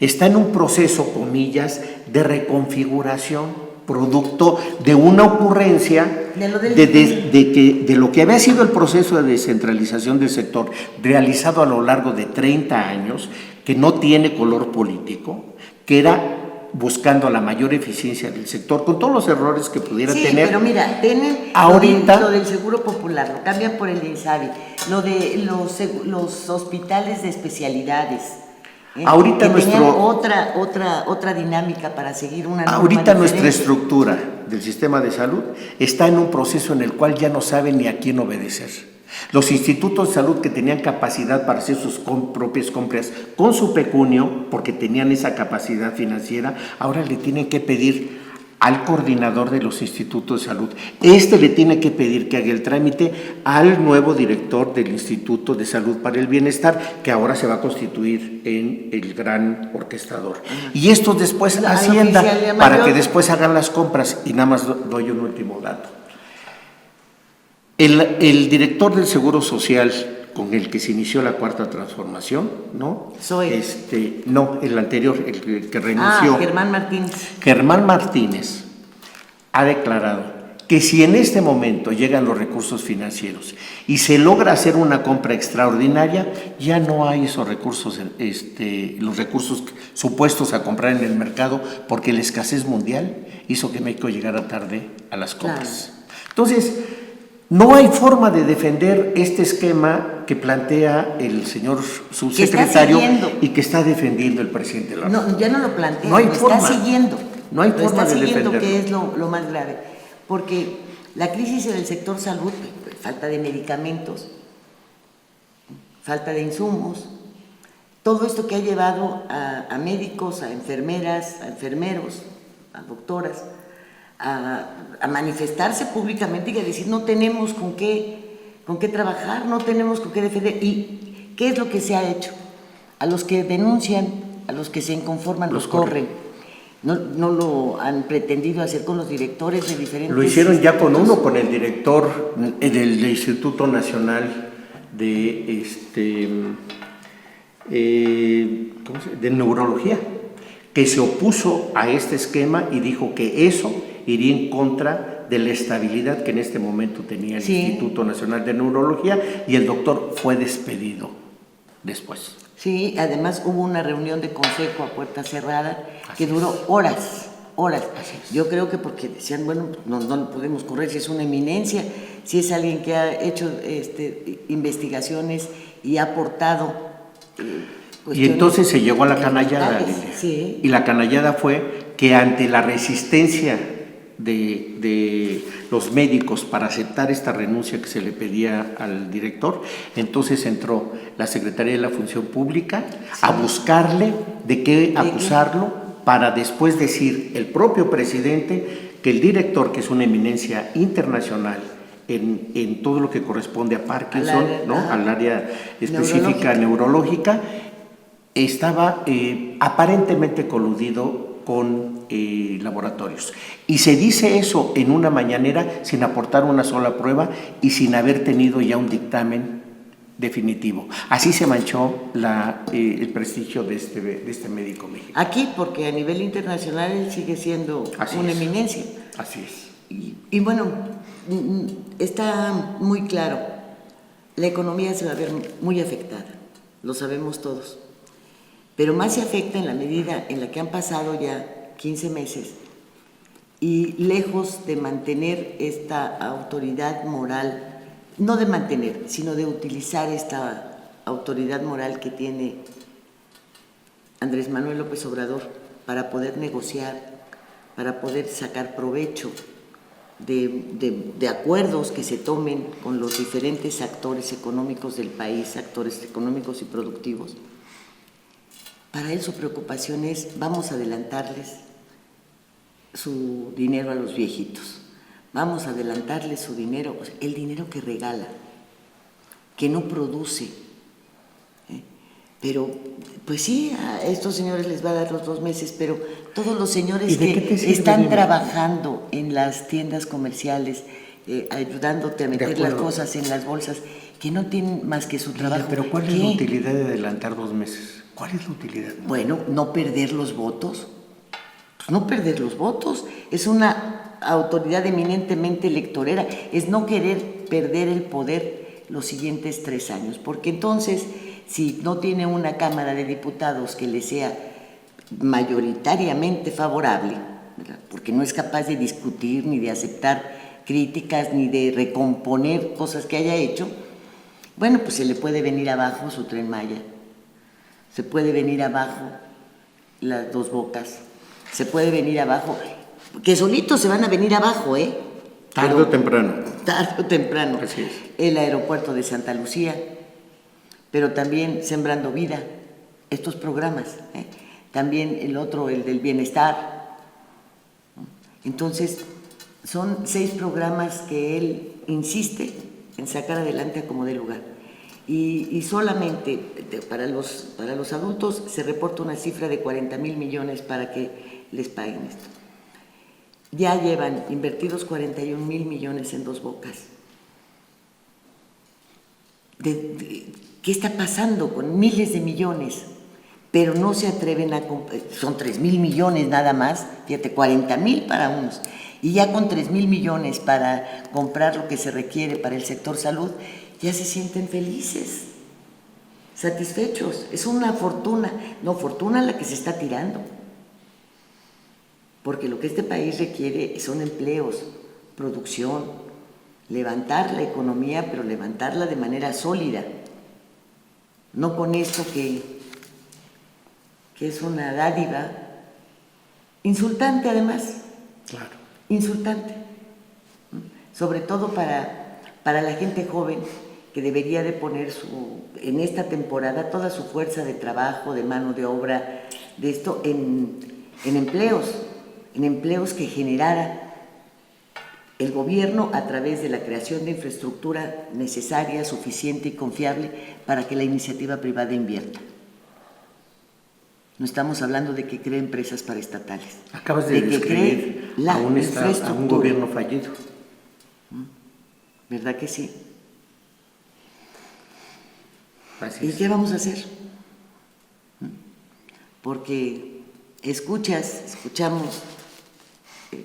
está en un proceso, comillas, de reconfiguración, producto de una ocurrencia de lo que había sido el proceso de descentralización del sector realizado a lo largo de 30 años, que no tiene color político, que era buscando la mayor eficiencia del sector, con todos los errores que pudiera tener.
Sí, pero mira, tienen
ahorita,
lo del Seguro Popular, lo cambian por el INSABI, lo de los hospitales de especialidades.
Ahorita
que tenían otra dinámica para seguir una norma
ahorita
diferente.
Nuestra estructura del sistema de salud está en un proceso en el cual ya no sabe ni a quién obedecer. Los institutos de salud que tenían capacidad para hacer sus propias compras con su pecunio, porque tenían esa capacidad financiera, ahora le tienen que pedir al coordinador de los institutos de salud. Le tiene que pedir que haga el trámite al nuevo director del Instituto de Salud para el Bienestar, que ahora se va a constituir en el gran orquestador. Y estos después Hacienda, para que después hagan las compras. Y nada más doy un último dato. El director del Seguro Social con el que se inició la cuarta transformación, ¿no? No, el anterior, el que renunció.
Germán Martínez.
Germán Martínez ha declarado que si en este momento llegan los recursos financieros y se logra hacer una compra extraordinaria, ya no hay esos recursos, los recursos supuestos a comprar en el mercado, porque la escasez mundial hizo que México llegara tarde a las compras. Claro. Entonces, no hay forma de defender este esquema que plantea el señor subsecretario y que está defendiendo el presidente de la República.
No, ya no lo plantea,
no hay forma.
Está siguiendo.
No hay forma de defenderlo.
Que es lo más grave. Porque la crisis en el sector salud, falta de medicamentos, falta de insumos, todo esto que ha llevado a médicos, a enfermeras, a enfermeros, a doctoras, a manifestarse públicamente y a decir no tenemos con qué trabajar, no tenemos con qué defender. ¿Y qué es lo que se ha hecho? A los que denuncian, a los que se inconforman, los corren. No lo han pretendido hacer con los directores de diferentes...
Lo hicieron ya con el director del Instituto Nacional de Neurología, que se opuso a este esquema y dijo que eso iría en contra de la estabilidad que en este momento tenía el Instituto Nacional de Neurología, y el doctor fue despedido después.
Sí, además hubo una reunión de consejo a puerta cerrada que duró horas. Yo creo que porque decían, bueno, no lo podemos correr si es una eminencia, si es alguien que ha hecho investigaciones y ha aportado...
Y entonces se llegó a la canallada,
sí.
Y la canallada fue que ante la resistencia de los médicos para aceptar esta renuncia que se le pedía al director, entonces entró la Secretaría de la Función Pública a buscarle de qué acusarlo, para después decir el propio presidente que el director, que es una eminencia internacional en todo lo que corresponde a Parkinson, al área específica neurológica, estaba aparentemente coludido con laboratorios. Y se dice eso en una mañanera sin aportar una sola prueba y sin haber tenido ya un dictamen definitivo. Así se manchó el prestigio de este médico mexicano.
Aquí, porque a nivel internacional él sigue siendo una eminencia.
Así es.
Y bueno, está muy claro, la economía se va a ver muy afectada, lo sabemos todos, pero más se afecta en la medida en la que han pasado ya 15 meses y lejos de mantener esta autoridad moral, no de mantener, sino de utilizar esta autoridad moral que tiene Andrés Manuel López Obrador para poder negociar, para poder sacar provecho de acuerdos que se tomen con los diferentes actores económicos del país, actores económicos y productivos. Para él su preocupación es: vamos a adelantarles su dinero a los viejitos, vamos a adelantarles su dinero, el dinero que regala, que no produce. Pero, pues sí, a estos señores les va a dar los 2 meses, pero todos los señores que están trabajando en las tiendas comerciales, ayudándote a meter las cosas en las bolsas, que no tienen más que su trabajo.
Pero ¿cuál es la utilidad de adelantar 2 meses? ¿Cuál es la utilidad?
Bueno, no perder los votos. No perder los votos. Es una autoridad eminentemente electorera. Es no querer perder el poder los siguientes 3 años, porque entonces, si no tiene una Cámara de Diputados que le sea mayoritariamente favorable, ¿verdad?, porque no es capaz de discutir ni de aceptar críticas ni de recomponer cosas que haya hecho, bueno, pues se le puede venir abajo su Tren Maya, se puede venir abajo las Dos Bocas, se puede venir abajo, que solitos se van a venir abajo,
Tarde o temprano.
Tarde o temprano.
Así es.
El aeropuerto de Santa Lucía, pero también Sembrando Vida, estos programas, también el otro, el del bienestar. Entonces, son 6 programas que él insiste en sacar adelante a como dé lugar. Y solamente para los adultos se reporta una cifra de 40,000 millones para que les paguen esto. Ya llevan invertidos 41,000 millones en Dos Bocas. ¿Qué está pasando con miles de millones? Pero no se atreven a comprar, son 3,000 millones nada más, fíjate, 40,000 para unos, y ya con 3,000 millones para comprar lo que se requiere para el sector salud, ya se sienten felices, satisfechos. Es una fortuna, no fortuna la que se está tirando, porque lo que este país requiere son empleos, producción, levantar la economía, pero levantarla de manera sólida. No con esto que es una dádiva, insultante además.
Claro.
Insultante. Sobre todo para la gente joven que debería de poner en esta temporada toda su fuerza de trabajo, de mano de obra, de esto en empleos que generara el gobierno a través de la creación de infraestructura necesaria, suficiente y confiable para que la iniciativa privada invierta. No estamos hablando de que cree empresas paraestatales.
Acabas de describir a un gobierno fallido.
¿Verdad que sí?
Así
¿Y
es.
qué vamos a hacer? Porque escuchamos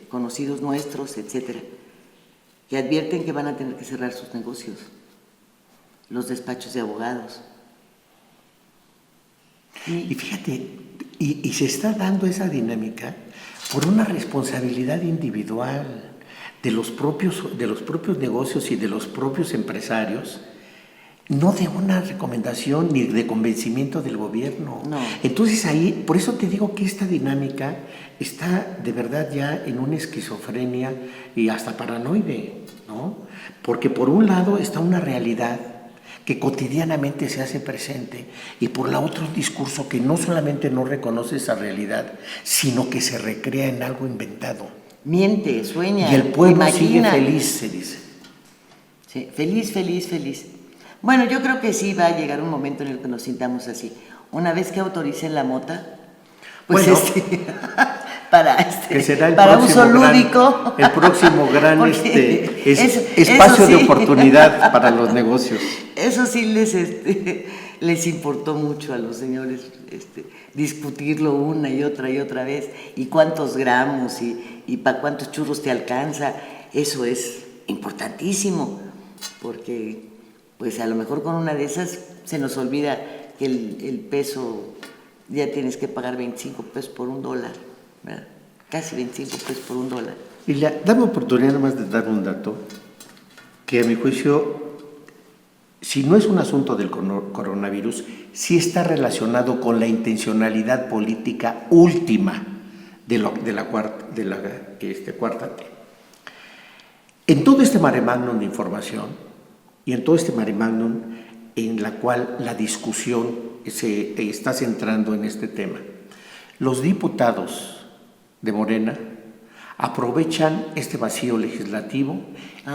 conocidos nuestros, etcétera, que advierten que van a tener que cerrar sus negocios, los despachos de abogados.
Y fíjate, y se está dando esa dinámica por una responsabilidad individual de los propios negocios y de los propios empresarios, no de una recomendación ni de convencimiento del gobierno.
No.
Entonces ahí, por eso te digo que esta dinámica está de verdad ya en una esquizofrenia y hasta paranoide, ¿no? Porque por un lado está una realidad que cotidianamente se hace presente y por la otra un discurso que no solamente no reconoce esa realidad, sino que se recrea en algo inventado.
Miente, sueña,
y el pueblo
imagina.
sigue feliz, se dice.
Sí, feliz, feliz, feliz. Bueno, yo creo que sí va a llegar un momento en el que nos sintamos así. Una vez que autoricen la mota, pues
bueno, que será el
para
próximo
uso lúdico.
el próximo gran
eso
espacio
sí.
de oportunidad para los negocios.
Eso sí les importó mucho a los señores discutirlo una y otra vez, y cuántos gramos y para cuántos churros te alcanza. Eso es importantísimo, porque pues a lo mejor con una de esas se nos olvida que el peso, ya tienes que pagar 25 pesos por $1, ¿verdad? Casi 25 pesos por $1.
Y dame oportunidad nomás de dar un dato que a mi juicio, si no es un asunto del coronavirus, sí está relacionado con la intencionalidad política última de la cuarta T. En todo este mare magnum de información y en todo este mare magnum en la cual la discusión se está centrando en este tema, los diputados de Morena aprovechan este vacío legislativo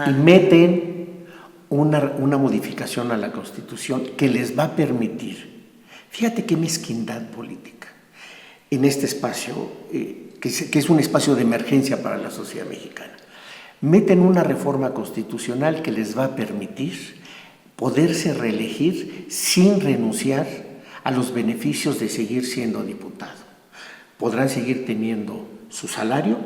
y meten una modificación a la Constitución que les va a permitir, fíjate qué mezquindad política, en este espacio, que es un espacio de emergencia para la sociedad mexicana, meten una reforma constitucional que les va a permitir poderse reelegir sin renunciar a los beneficios de seguir siendo diputado. Podrán seguir teniendo su salario,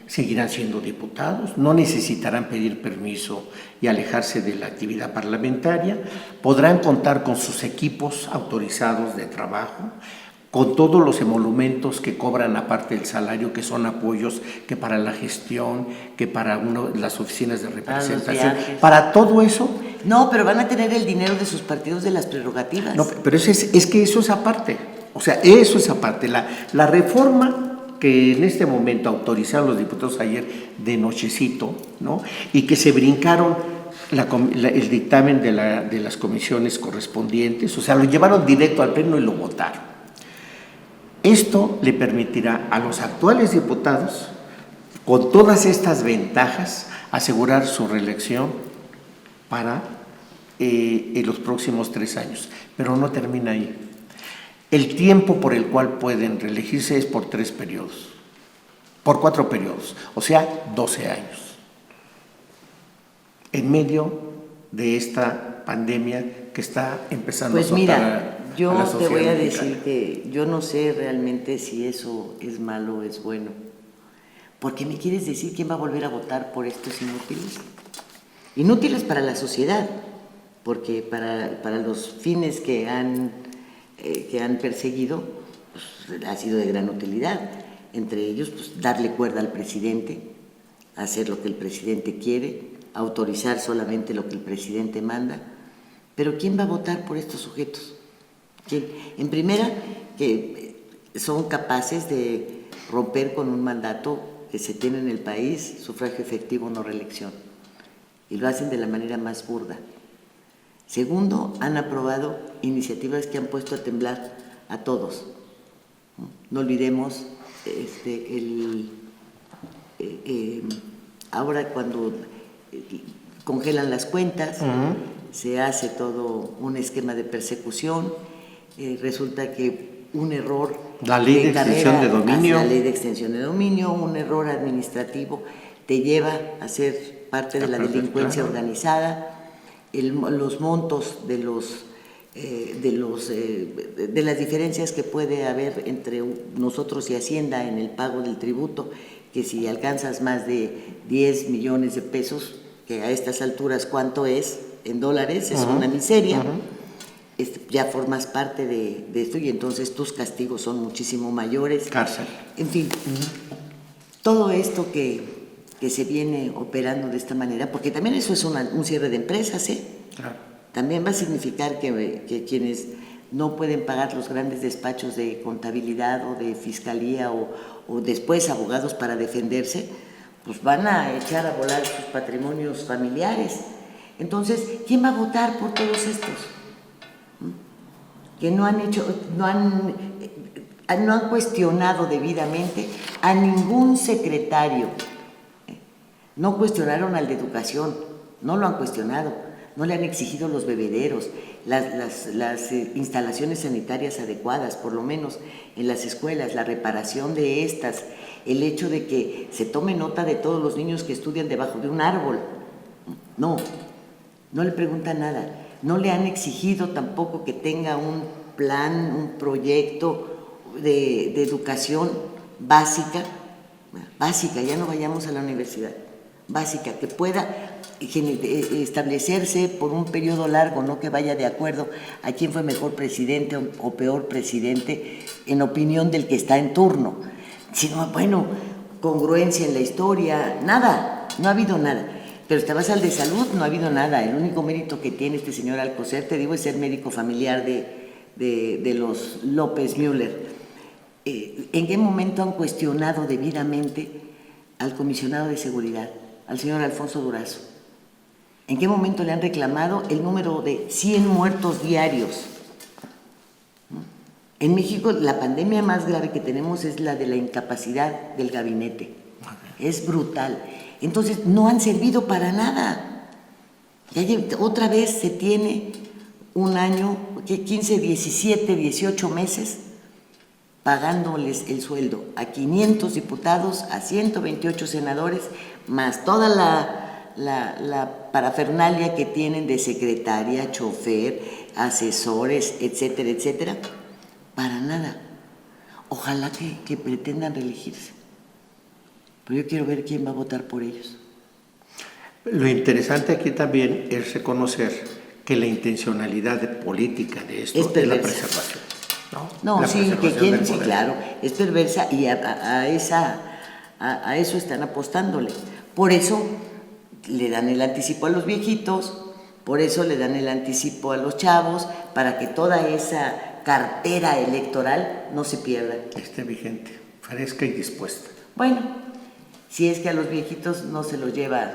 seguirán siendo diputados, no necesitarán pedir permiso y alejarse de la actividad parlamentaria, podrán contar con sus equipos autorizados de trabajo, con todos los emolumentos que cobran aparte del salario, que son apoyos que para la gestión, que para las oficinas de representación, para todo eso.
No, pero van a tener el dinero de sus partidos, de las prerrogativas.
No, pero es que eso es aparte, o sea, eso es aparte. La reforma que en este momento autorizaron los diputados ayer de nochecito, ¿no? Y que se brincaron el dictamen de las comisiones correspondientes, o sea, lo llevaron directo al pleno y lo votaron. Esto le permitirá a los actuales diputados, con todas estas ventajas, asegurar su reelección para en los próximos 3 años. Pero no termina ahí. El tiempo por el cual pueden reelegirse es por 3 periodos, por 4 periodos, o sea, 12 años. En medio de esta pandemia que está empezando a azotar a la sociedad mexicana.
Yo te voy a decir que yo no sé realmente si eso es malo o es bueno. ¿Por qué me quieres decir quién va a volver a votar por estos inútiles? Inútiles para la sociedad, porque para los fines que han perseguido, pues, ha sido de gran utilidad. Entre ellos, pues, darle cuerda al presidente, hacer lo que el presidente quiere, autorizar solamente lo que el presidente manda. Pero ¿quién va a votar por estos sujetos? ¿Quién? En primera, que son capaces de romper con un mandato que se tiene en el país, sufragio efectivo, no reelección. Y lo hacen de la manera más burda. Segundo, han aprobado iniciativas que han puesto a temblar a todos. No olvidemos ahora cuando congelan las cuentas, se hace todo un esquema de persecución, resulta que un error
la ley de extensión de dominio,
la ley de extensión de dominio, un error administrativo te lleva a ser parte de la delincuencia organizada. Los montos de las diferencias que puede haber entre nosotros y Hacienda en el pago del tributo, que si alcanzas más de 10 millones de pesos, que a estas alturas cuánto es en dólares, es una miseria, ya formas parte de esto y entonces tus castigos son muchísimo mayores.
Cárcel.
En fin, todo esto que se viene operando de esta manera, porque también eso es un cierre de empresas, ¿eh?
Claro.
También va a significar que quienes no pueden pagar los grandes despachos de contabilidad o de fiscalía o después abogados para defenderse, pues van a echar a volar sus patrimonios familiares. Entonces, ¿quién va a votar por todos estos? Que no han cuestionado debidamente a ningún secretario. No cuestionaron al de Educación, no lo han cuestionado. no le han exigido los bebederos, las instalaciones sanitarias adecuadas, por lo menos en las escuelas, la reparación de estas, el hecho de que se tome nota de todos los niños que estudian debajo de un árbol. No le preguntan nada. No le han exigido tampoco que tenga un plan, un proyecto de educación básica, ya no vayamos a la universidad, básica, que pueda establecerse por un periodo largo, no que vaya de acuerdo a quién fue mejor presidente o peor presidente en opinión del que está en turno, sino, bueno, congruencia en la historia, nada, no ha habido nada. Pero te vas al de salud, no ha habido nada. El único mérito que tiene este señor Alcocer, te digo, es ser médico familiar de los López Müller. ¿En qué momento han cuestionado debidamente al comisionado de seguridad, al señor Alfonso Durazo? ¿En qué momento le han reclamado el número de 100 muertos diarios? En México la pandemia más grave que tenemos es la de la incapacidad del gabinete. Es brutal. Entonces no han servido para nada. Otra vez se tiene un año, 15, 17, 18 meses pagándoles el sueldo a 500 diputados, a 128 senadores, más toda la parafernalia que tienen de secretaria, chofer, asesores, etcétera, etcétera, para nada. Ojalá que pretendan reelegirse. Pero yo quiero ver quién va a votar por ellos.
Lo interesante aquí también es reconocer que la intencionalidad política de esto es la preservación.
No, sí, que quieren, sí, claro, es perversa y a eso están apostándole. Por eso le dan el anticipo a los viejitos, por eso le dan el anticipo a los chavos, para que toda esa cartera electoral no se pierda.
Esté vigente, fresca y dispuesta.
Bueno, si es que a los viejitos no se los lleva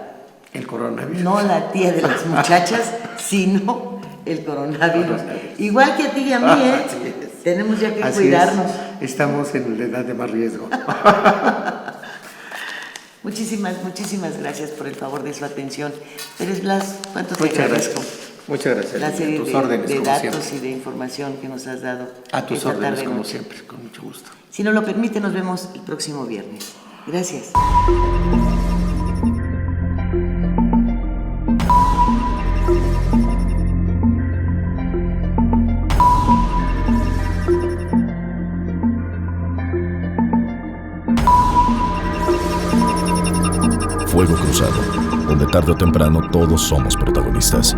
el coronavirus.
No la tía de las muchachas, sino el coronavirus. Igual que a ti y a mí, ¿eh? Tenemos ya que cuidarnos.
Estamos en la edad de más riesgo.
Muchísimas gracias por el favor de su atención. Pérez Blas, ¿cuánto te agradezco?
Muchas gracias.
La serie
a tus órdenes,
de datos
siempre.
Y de información que nos has dado.
A tus órdenes, como siempre, con mucho gusto.
Si nos lo permite, nos vemos el próximo viernes. Gracias.
Fuego Cruzado, donde tarde o temprano todos somos protagonistas.